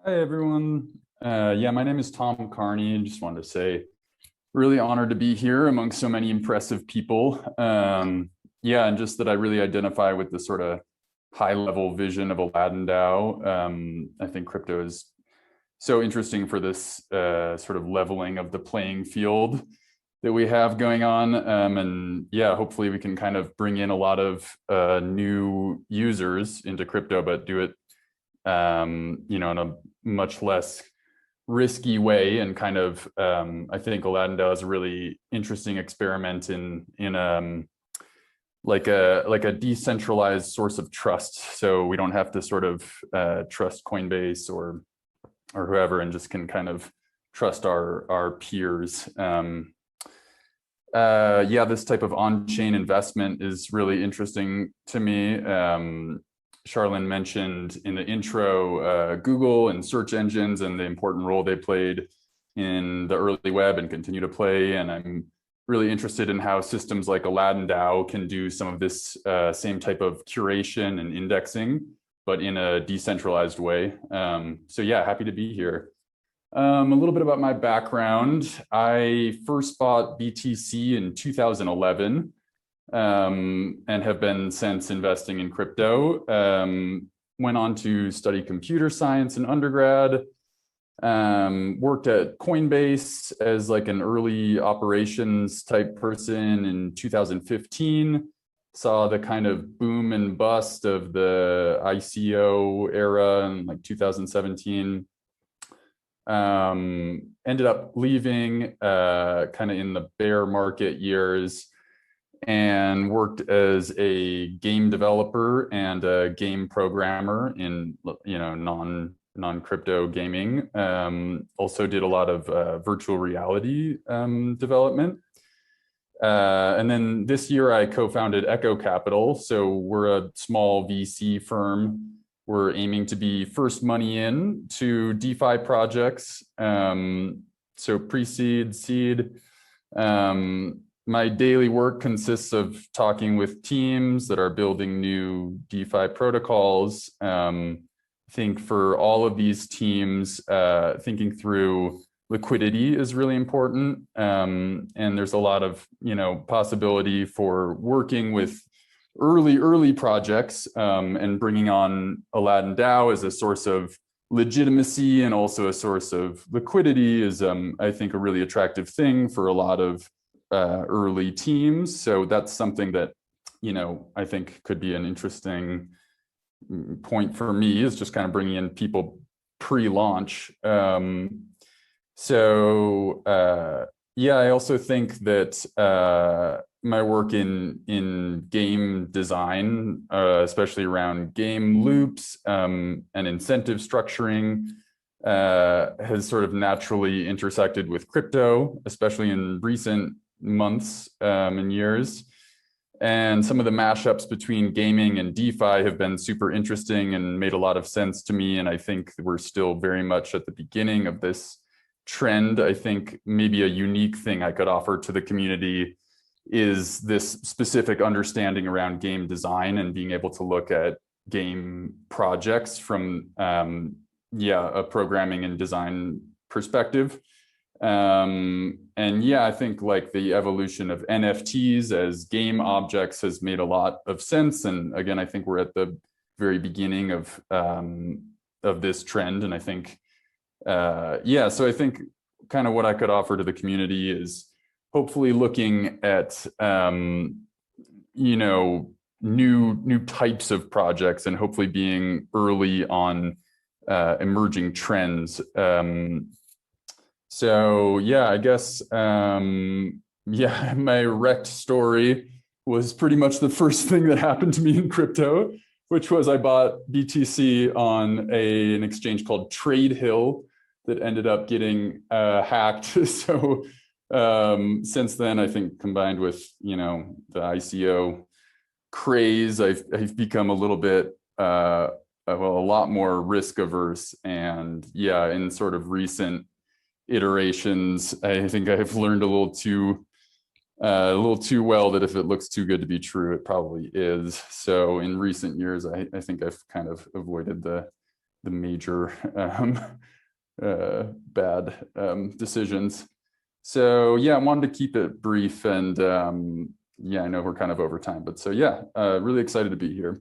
Hi, everyone. Yeah, my name is Tom Carney. And just wanted to say, really honored to be here among so many impressive people. Yeah, and just that I really identify with the sort of high level vision of Aladdin DAO. I think crypto is so interesting for this sort of leveling of the playing field that we have going on. And yeah, hopefully we can kind of bring in a lot of new users into crypto, but do it in a much less risky way. And kind of I think Aladdin does a really interesting experiment in like a decentralized source of trust. So we don't have to sort of trust Coinbase or whoever, and just can kind of trust our peers. Yeah, this type of on-chain investment is really interesting to me. Charlene mentioned in the intro Google and search engines and the important role they played in the early web and continue to play. And I'm really interested in how systems like Aladdin DAO can do some of this same type of curation and indexing, but in a decentralized way. So yeah, happy to be here. A little bit about my background. I first bought BTC in 2011 and have been since investing in crypto. Went on to study computer science in undergrad. Worked at Coinbase as like an early operations type person in 2015. Saw the kind of boom and bust of the ICO era in like 2017. Ended up leaving kind of in the bear market years and worked as a game developer and a game programmer in non crypto gaming. Also did a lot of virtual reality development. And then this year I co-founded Echo Capital. So we're a small VC firm. We're aiming to be first money in to DeFi projects. So pre-seed, seed. My daily work consists of talking with teams that are building new DeFi protocols. I think for all of these teams, thinking through liquidity is really important. And there's a lot of, possibility for working with early projects and bringing on Aladdin DAO as a source of legitimacy and also a source of liquidity is, I think, a really attractive thing for a lot of early teams. So that's something that, I think could be an interesting point for me, is just kind of bringing in people pre-launch. Yeah, I also think that my work in game design, especially around game loops and incentive structuring, has sort of naturally intersected with crypto, especially in recent months and years. And some of the mashups between gaming and DeFi have been super interesting and made a lot of sense to me. And I think we're still very much at the beginning of this trend. I think maybe a unique thing I could offer to the community is this specific understanding around game design and being able to look at game projects from a programming and design perspective. And yeah, I think like the evolution of NFTs as game objects has made a lot of sense. And again, I think we're at the very beginning of this trend. And I think, so I think kind of what I could offer to the community is hopefully looking at, new types of projects and hopefully being early on emerging trends. So yeah, I guess my wrecked story was pretty much the first thing that happened to me in crypto, which was I bought BTC on an exchange called TradeHill that ended up getting hacked. So since then, I think combined with the ICO craze, I've become a little bit a lot more risk averse. And yeah, in sort of recent iterations, I think I've learned a little too well that if it looks too good to be true, it probably is. So in recent years, I think I've kind of avoided the the major bad decisions. So yeah, I wanted to keep it brief, and yeah, I know we're kind of over time, but so yeah, really excited to be here.